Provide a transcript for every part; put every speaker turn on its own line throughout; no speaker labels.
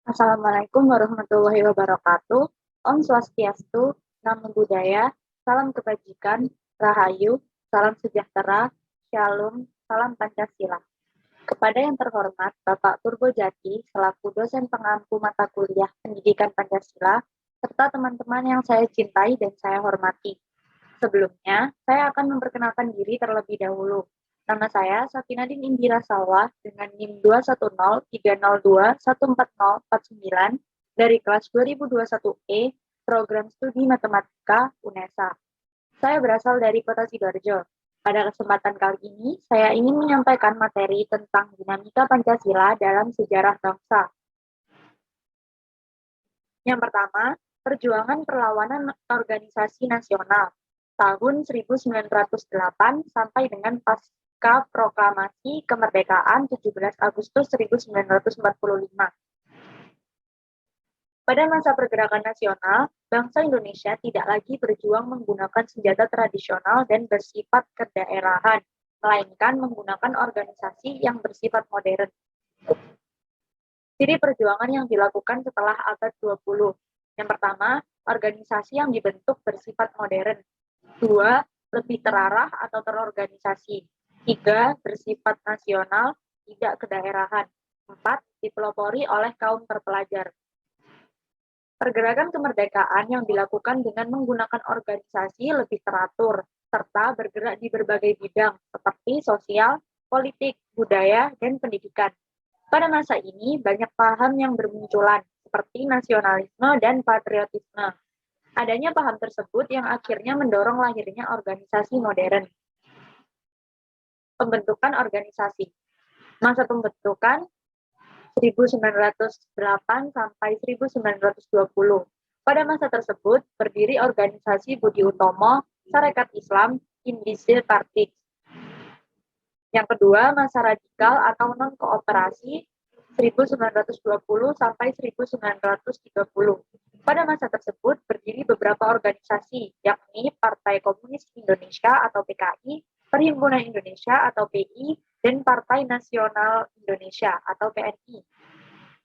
Assalamualaikum warahmatullahi wabarakatuh. Om Swastiastu, Namo Buddhaya, salam kebajikan, Rahayu, salam sejahtera, Shalom, salam Pancasila. Kepada yang terhormat Bapak Purbo Jati selaku dosen pengampu mata kuliah Pendidikan Pancasila, serta teman-teman yang saya cintai dan saya hormati. Sebelumnya, saya akan memperkenalkan diri terlebih dahulu. Nama saya Safinadin Indira Sawah dengan NIM 21030214049 dari kelas 2021E Program Studi Matematika UNESA. Saya berasal dari Kota Sidoarjo. Pada kesempatan kali ini, saya ingin menyampaikan materi tentang dinamika Pancasila dalam sejarah bangsa. Yang pertama, perjuangan perlawanan organisasi nasional tahun 1908 sampai dengan pasca proklamasi kemerdekaan 17 Agustus 1945. Pada masa pergerakan nasional, bangsa Indonesia tidak lagi berjuang menggunakan senjata tradisional dan bersifat kedaerahan, melainkan menggunakan organisasi yang bersifat modern. Ciri perjuangan yang dilakukan setelah abad 20. Yang pertama, organisasi yang dibentuk bersifat modern. 2. Lebih terarah atau terorganisasi. 3. Bersifat nasional, tidak kedaerahan. 4. Dipelopori oleh kaum terpelajar. Pergerakan kemerdekaan yang dilakukan dengan menggunakan organisasi lebih teratur, serta bergerak di berbagai bidang, seperti sosial, politik, budaya, dan pendidikan. Pada masa ini, banyak paham yang bermunculan, seperti nasionalisme dan patriotisme. Adanya paham tersebut yang akhirnya mendorong lahirnya organisasi modern. Pembentukan organisasi. Masa pembentukan 1908 sampai 1920. Pada masa tersebut, berdiri organisasi Budi Utomo, Sarekat Islam, Indische Partij. Yang kedua, masa radikal atau non-kooperasi 1920 sampai 1930. Pada masa tersebut berdiri beberapa organisasi, yakni Partai Komunis Indonesia atau PKI, Perhimpunan Indonesia atau PI, dan Partai Nasional Indonesia atau PNI.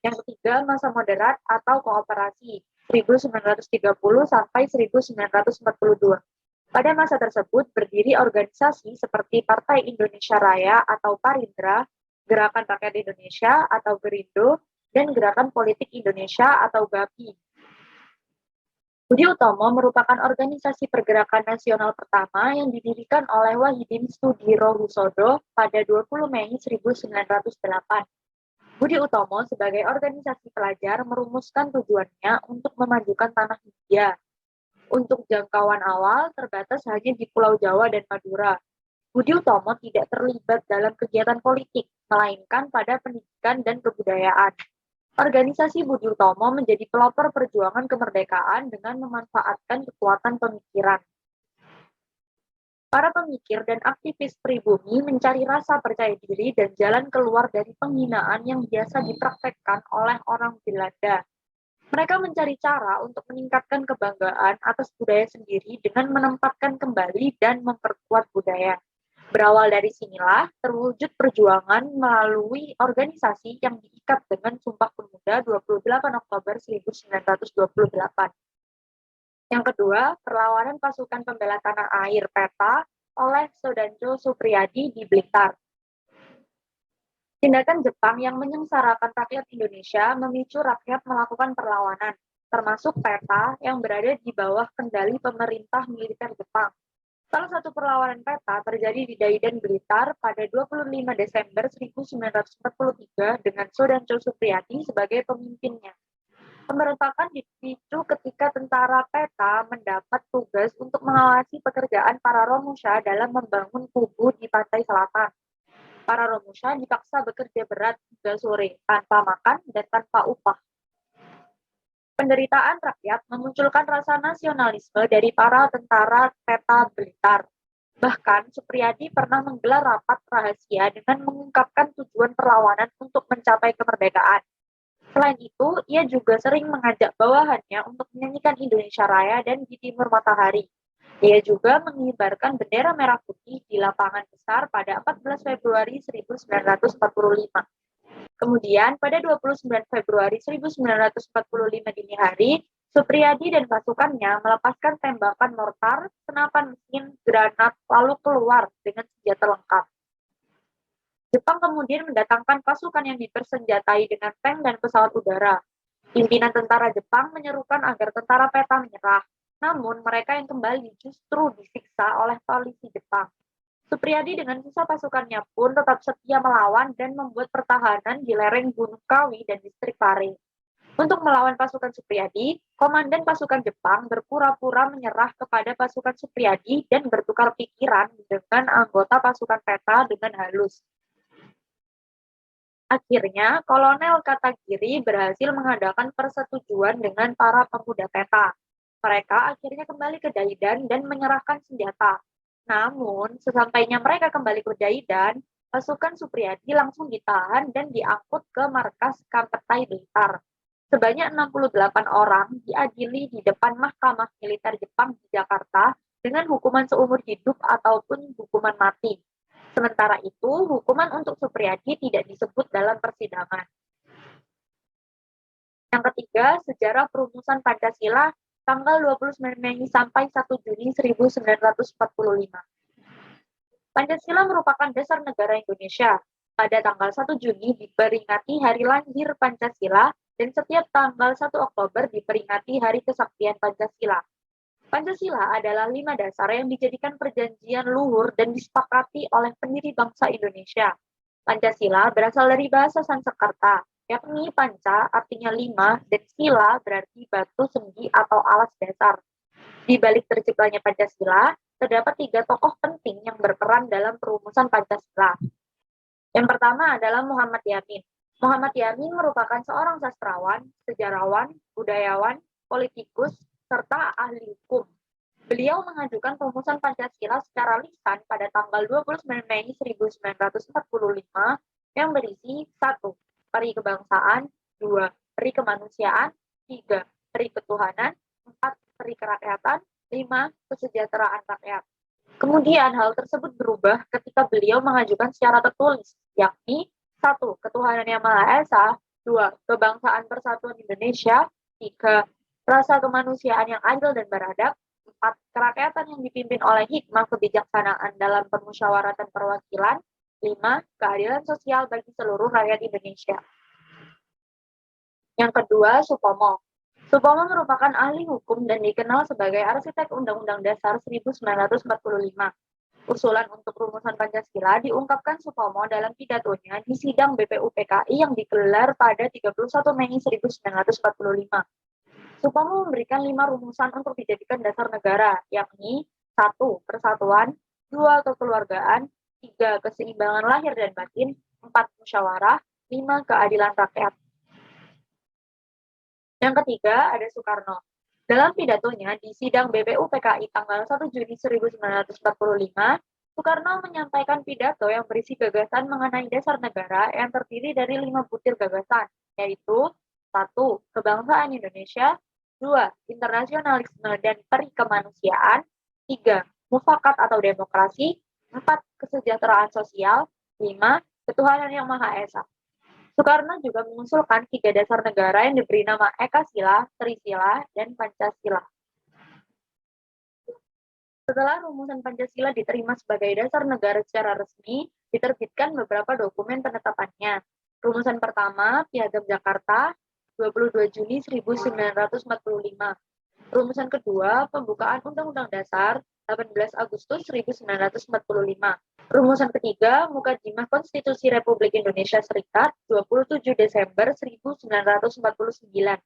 Yang ketiga, masa moderat atau kooperasi 1930 sampai 1942. Pada masa tersebut berdiri organisasi seperti Partai Indonesia Raya atau Parindra, Gerakan Rakyat Indonesia atau Gerindo, dan Gerakan Politik Indonesia atau GAPI. Budi Utomo merupakan organisasi pergerakan nasional pertama yang didirikan oleh Wahidin Sudirohusodo pada 20 Mei 1908. Budi Utomo sebagai organisasi pelajar merumuskan tujuannya untuk memajukan tanah India. Untuk jangkauan awal terbatas hanya di Pulau Jawa dan Madura. Budi Utomo tidak terlibat dalam kegiatan politik, melainkan pada pendidikan dan kebudayaan. Organisasi Budi Utomo menjadi pelopor perjuangan kemerdekaan dengan memanfaatkan kekuatan pemikiran. Para pemikir dan aktivis pribumi mencari rasa percaya diri dan jalan keluar dari penghinaan yang biasa dipraktekkan oleh orang Belanda. Mereka mencari cara untuk meningkatkan kebanggaan atas budaya sendiri dengan menempatkan kembali dan memperkuat budaya. Berawal dari sinilah terwujud perjuangan melalui organisasi yang diikat dengan Sumpah Pemuda 28 Oktober 1928. Yang kedua, perlawanan pasukan pembela tanah air PETA oleh Soedanjo Supriyadi di Blitar. Tindakan Jepang yang menyengsarakan rakyat Indonesia memicu rakyat melakukan perlawanan, termasuk PETA yang berada di bawah kendali pemerintah militer Jepang. Salah satu perlawanan PETA terjadi di Daidan Blitar pada 25 Desember 1943 dengan Soedanjo Supriyadi sebagai pemimpinnya. Pemberontakan dipicu ketika tentara PETA mendapat tugas untuk mengawasi pekerjaan para Romusha dalam membangun kubu di pantai selatan. Para Romusha dipaksa bekerja berat hingga sore, tanpa makan dan tanpa upah. Penderitaan rakyat memunculkan rasa nasionalisme dari para tentara PETA Blitar. Bahkan, Supriyadi pernah menggelar rapat rahasia dengan mengungkapkan tujuan perlawanan untuk mencapai kemerdekaan. Selain itu, ia juga sering mengajak bawahannya untuk menyanyikan Indonesia Raya dan Di Timur Matahari. Ia juga mengibarkan bendera merah putih di lapangan besar pada 14 Februari 1945. Kemudian pada 29 Februari 1945 dini hari, Supriyadi dan pasukannya melepaskan tembakan mortar, senapan mesin, granat, lalu keluar dengan senjata lengkap. Jepang kemudian mendatangkan pasukan yang dipersenjatai dengan tank dan pesawat udara. Pimpinan tentara Jepang menyerukan agar tentara peta menyerah, namun mereka yang kembali justru disiksa oleh polisi Jepang. Supriyadi dengan sisa pasukannya pun tetap setia melawan dan membuat pertahanan di lereng Gunung Kawi dan distrik Pare. Untuk melawan pasukan Supriyadi, komandan pasukan Jepang berpura-pura menyerah kepada pasukan Supriyadi dan bertukar pikiran dengan anggota pasukan peta dengan halus. Akhirnya, Kolonel Katagiri berhasil mengadakan persetujuan dengan para pemuda peta. Mereka akhirnya kembali ke Daidan dan menyerahkan senjata. Namun, sesampainya mereka kembali ke Daidan, pasukan Supriyadi langsung ditahan dan diangkut ke markas Kampetai Blitar. Sebanyak 68 orang diadili di depan Mahkamah Militer Jepang di Jakarta dengan hukuman seumur hidup ataupun hukuman mati. Sementara itu, hukuman untuk Supriyadi tidak disebut dalam persidangan. Yang ketiga, sejarah perumusan Pancasila tanggal 29 Mei sampai 1 Juni 1945. Pancasila merupakan dasar negara Indonesia. Pada tanggal 1 Juni diperingati Hari Lahir Pancasila dan setiap tanggal 1 Oktober diperingati Hari Kesaktian Pancasila. Pancasila adalah 5 dasar yang dijadikan perjanjian luhur dan disepakati oleh pendiri bangsa Indonesia. Pancasila berasal dari bahasa Sanskerta, yakni panca artinya 5 dan sila berarti batu, sendi, atau alas dasar. Di balik terciptanya Pancasila, terdapat 3 tokoh penting yang berperan dalam perumusan Pancasila. Yang pertama adalah Muhammad Yamin. Muhammad Yamin merupakan seorang sastrawan, sejarawan, budayawan, politikus, serta ahli hukum. Beliau mengajukan perumusan Pancasila secara lisan pada tanggal 29 Mei 1945 yang berisi 1. Peri kebangsaan, 2. Peri kemanusiaan, 3. Peri ketuhanan, 4. Peri kerakyatan, 5. Kesejahteraan rakyat. Kemudian hal tersebut berubah ketika beliau mengajukan secara tertulis, yakni 1. Ketuhanan yang Maha Esa, 2. Kebangsaan Persatuan Indonesia, 3. Rasa kemanusiaan yang adil dan beradab, 4. Kerakyatan yang dipimpin oleh hikmah kebijaksanaan dalam permusyawaratan perwakilan, 5. Keadilan sosial bagi seluruh rakyat Indonesia. Yang kedua, Supomo. Supomo merupakan ahli hukum dan dikenal sebagai arsitek Undang-Undang Dasar 1945. Usulan untuk rumusan Pancasila diungkapkan Supomo dalam pidatonya di sidang BPUPKI yang digelar pada 31 Mei 1945. Supomo memberikan 5 rumusan untuk dijadikan dasar negara, yakni 1. Persatuan, 2. Kekeluargaan, 3. Keseimbangan lahir dan batin, 4. Musyawarah, 5. Keadilan rakyat. Yang ketiga ada Soekarno. Dalam pidatonya di sidang BPUPKI tanggal 1 Juni 1945, Soekarno menyampaikan pidato yang berisi gagasan mengenai dasar negara yang terdiri dari 5 butir gagasan, yaitu 1. Kebangsaan Indonesia, 2. Internasionalisme dan perikemanusiaan, 3. Mufakat atau demokrasi, 4. Kesejahteraan sosial, 5. Ketuhanan yang Maha Esa. Soekarno juga mengusulkan 3 dasar negara yang diberi nama Ekasila, Trisila, dan Pancasila. Setelah rumusan Pancasila diterima sebagai dasar negara secara resmi, diterbitkan beberapa dokumen penetapannya. Rumusan pertama, Piagam Jakarta, 22 Juni 1945. Rumusan kedua, Pembukaan Undang-Undang Dasar, 18 Agustus 1945. Rumusan ketiga, Mukadimah Konstitusi Republik Indonesia Serikat, 27 Desember 1949.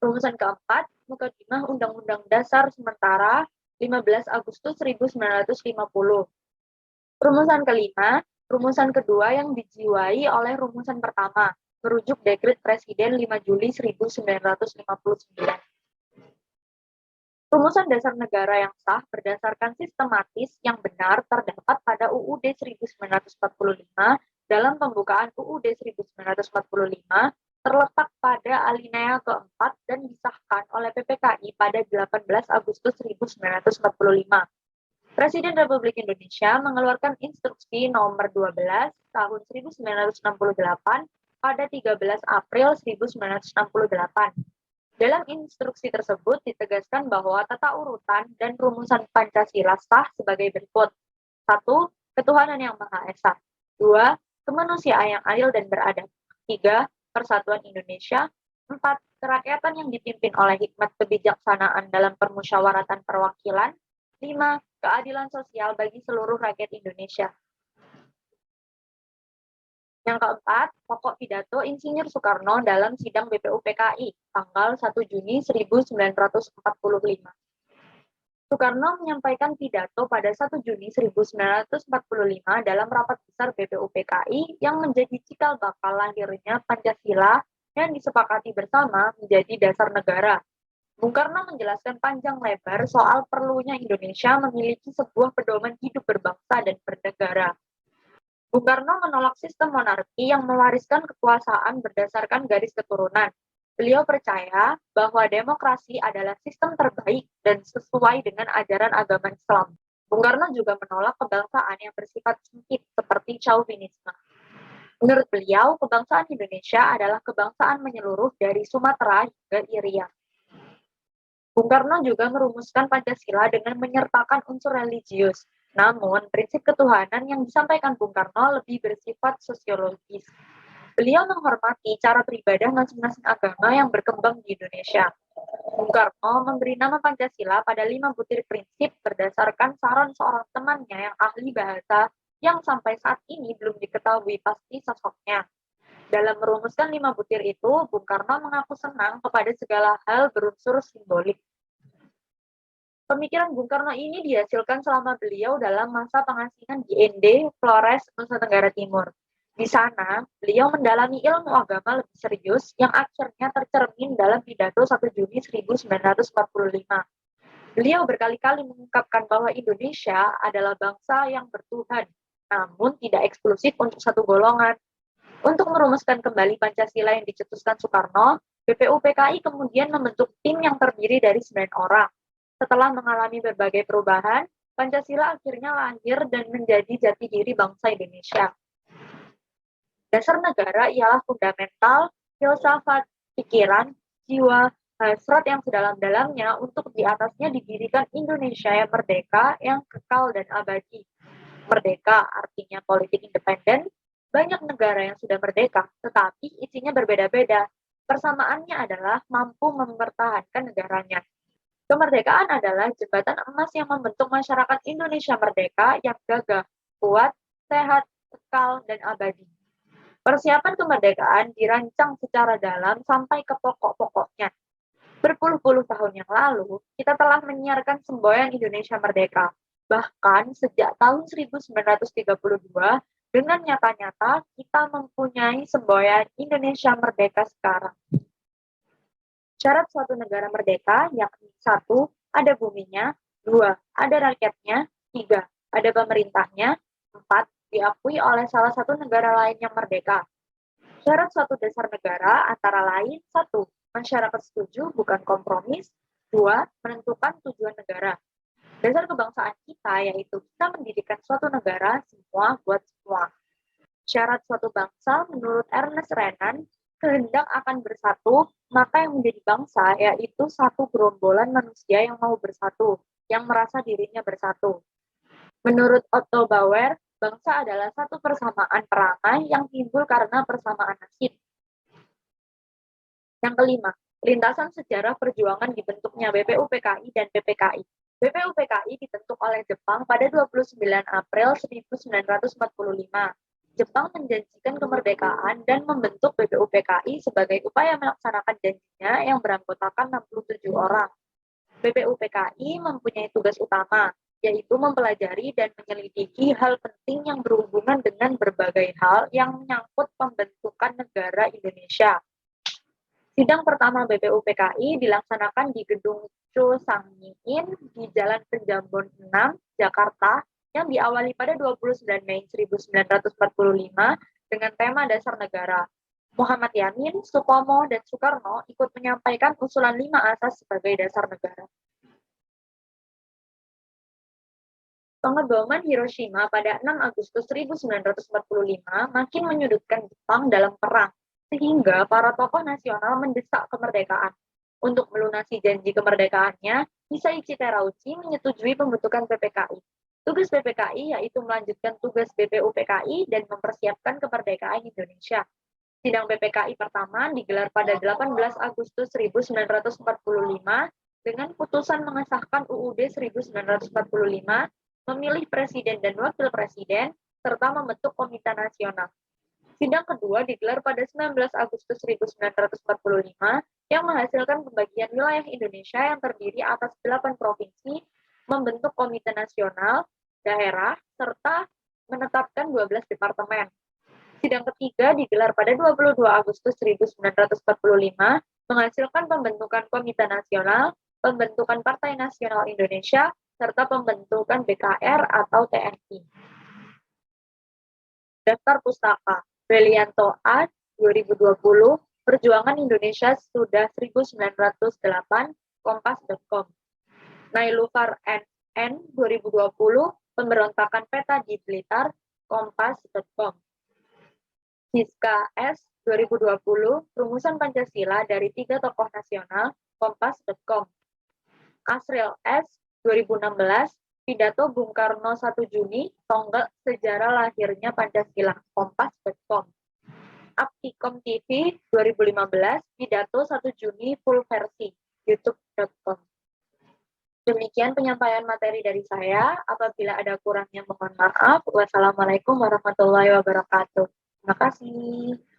Rumusan keempat, Mukadimah Undang-Undang Dasar Sementara, 15 Agustus 1950. Rumusan kelima, rumusan kedua yang dijiwai oleh rumusan pertama, merujuk Dekret Presiden 5 Juli 1959. Rumusan dasar negara yang sah berdasarkan sistematis yang benar terdapat pada UUD 1945 dalam pembukaan UUD 1945 terletak pada alinea keempat dan disahkan oleh PPKI pada 18 Agustus 1945. Presiden Republik Indonesia mengeluarkan Instruksi Nomor 12 Tahun 1968 pada 13 April 1968. Dalam instruksi tersebut ditegaskan bahwa tata urutan dan rumusan Pancasila sah sebagai berikut. 1. Ketuhanan yang Maha Esa. 2. Kemanusiaan yang adil dan beradab. 3. Persatuan Indonesia. 4. Kerakyatan yang dipimpin oleh hikmat kebijaksanaan dalam permusyawaratan perwakilan. 5. Keadilan sosial bagi seluruh rakyat Indonesia. Yang keempat, pokok pidato Insinyur Soekarno dalam sidang BPUPKI tanggal 1 Juni 1945. Soekarno menyampaikan pidato pada 1 Juni 1945 dalam rapat besar BPUPKI yang menjadi cikal bakal lahirnya Pancasila yang disepakati bersama menjadi dasar negara. Bung Karno menjelaskan panjang lebar soal perlunya Indonesia memiliki sebuah pedoman hidup berbangsa dan bernegara. Bung Karno menolak sistem monarki yang mewariskan kekuasaan berdasarkan garis keturunan. Beliau percaya bahwa demokrasi adalah sistem terbaik dan sesuai dengan ajaran agama Islam. Bung Karno juga menolak kebangsaan yang bersifat sempit seperti Chauvinisme. Menurut beliau, kebangsaan Indonesia adalah kebangsaan menyeluruh dari Sumatera hingga Irian. Bung Karno juga merumuskan Pancasila dengan menyertakan unsur religius. Namun, prinsip ketuhanan yang disampaikan Bung Karno lebih bersifat sosiologis. Beliau menghormati cara beribadah masing-masing agama yang berkembang di Indonesia. Bung Karno memberi nama Pancasila pada 5 butir prinsip berdasarkan saran seorang temannya yang ahli bahasa yang sampai saat ini belum diketahui pasti sosoknya. Dalam merumuskan 5 butir itu, Bung Karno mengaku senang kepada segala hal berunsur simbolik. Pemikiran Bung Karno ini dihasilkan selama beliau dalam masa pengasingan di ND, Flores, Nusa Tenggara Timur. Di sana, beliau mendalami ilmu agama lebih serius yang akhirnya tercermin dalam pidato 1 Juni 1945. Beliau berkali-kali mengungkapkan bahwa Indonesia adalah bangsa yang bertuhan, namun tidak eksklusif untuk satu golongan. Untuk merumuskan kembali Pancasila yang dicetuskan Soekarno, BPUPKI kemudian membentuk tim yang terdiri dari 9 orang. Setelah mengalami berbagai perubahan, Pancasila akhirnya lahir dan menjadi jati diri bangsa Indonesia. Dasar negara ialah fundamental, filsafat, pikiran, jiwa, hasrat yang sedalam-dalamnya untuk di atasnya didirikan Indonesia yang merdeka, yang kekal dan abadi. Merdeka artinya politik independen, banyak negara yang sudah merdeka, tetapi isinya berbeda-beda. Persamaannya adalah mampu mempertahankan negaranya. Kemerdekaan adalah jembatan emas yang membentuk masyarakat Indonesia merdeka yang gagah, kuat, sehat, kekal, dan abadi. Persiapan kemerdekaan dirancang secara dalam sampai ke pokok-pokoknya. Berpuluh-puluh tahun yang lalu, kita telah menyiarkan semboyan Indonesia merdeka. Bahkan sejak tahun 1932, dengan nyata-nyata kita mempunyai semboyan Indonesia merdeka sekarang. Syarat suatu negara merdeka yakni 1. Ada buminya, 2. Ada rakyatnya, 3. Ada pemerintahnya, 4. Diakui oleh salah satu negara lain yang merdeka. Syarat suatu dasar negara antara lain 1. Masyarakat setuju bukan kompromis, 2. Menentukan tujuan negara. Dasar kebangsaan kita yaitu kita mendirikan suatu negara semua buat semua. Syarat suatu bangsa menurut Ernest Renan kehendak akan bersatu, maka yang menjadi bangsa yaitu satu gerombolan manusia yang mau bersatu, yang merasa dirinya bersatu. Menurut Otto Bauer, bangsa adalah satu persamaan perangai yang timbul karena persamaan nasib. Yang kelima, lintasan sejarah perjuangan dibentuknya BPUPKI dan PPKI. BPUPKI dibentuk oleh Jepang pada 29 April 1945. Jepang menjanjikan kemerdekaan dan membentuk BPUPKI sebagai upaya melaksanakan janjinya yang beranggotakan 67 orang. BPUPKI mempunyai tugas utama, yaitu mempelajari dan menyelidiki hal penting yang berhubungan dengan berbagai hal yang menyangkut pembentukan negara Indonesia. Sidang pertama BPUPKI dilaksanakan di Gedung Cho Sang-min di Jalan Penjambon 6, Jakarta, yang diawali pada 29 Mei 1945 dengan tema Dasar Negara. Muhammad Yamin, Supomo, dan Soekarno ikut menyampaikan usulan 5 asas sebagai dasar negara. Pengeboman Hiroshima pada 6 Agustus 1945 makin menyudutkan Jepang dalam perang. sehingga para tokoh nasional mendesak kemerdekaan. Untuk melunasi janji kemerdekaannya, Hisaichi Terauchi menyetujui pembentukan PPKI. Tugas PPKI yaitu melanjutkan tugas BPUPKI dan mempersiapkan kemerdekaan Indonesia. Sidang PPKI pertama digelar pada 18 Agustus 1945 dengan putusan mengesahkan UUD 1945, memilih presiden dan wakil presiden, serta membentuk komite nasional. Sidang kedua digelar pada 19 Agustus 1945 yang menghasilkan pembagian wilayah Indonesia yang terdiri atas 8 provinsi, membentuk komite nasional, daerah, serta menetapkan 12 departemen. Sidang ketiga digelar pada 22 Agustus 1945, menghasilkan pembentukan komite nasional, pembentukan Partai Nasional Indonesia, serta pembentukan BKR atau TNI. Daftar pustaka Belianto A 2020, Perjuangan Indonesia sudah 1908, kompas.com. Nailufar NN 2020, Pemberontakan Peta di Blitar, kompas.com. Siska S 2020, Rumusan Pancasila dari 3 tokoh nasional, kompas.com. Asril S 2016, Pidato Bung Karno 1 Juni, Tonggak Sejarah Lahirnya Pancasila, kompas.com. Aptikom TV 2015, Pidato 1 Juni full versi, youtube.com. Demikian penyampaian materi dari saya. Apabila ada kurangnya mohon maaf. Wassalamualaikum warahmatullahi wabarakatuh. Terima kasih.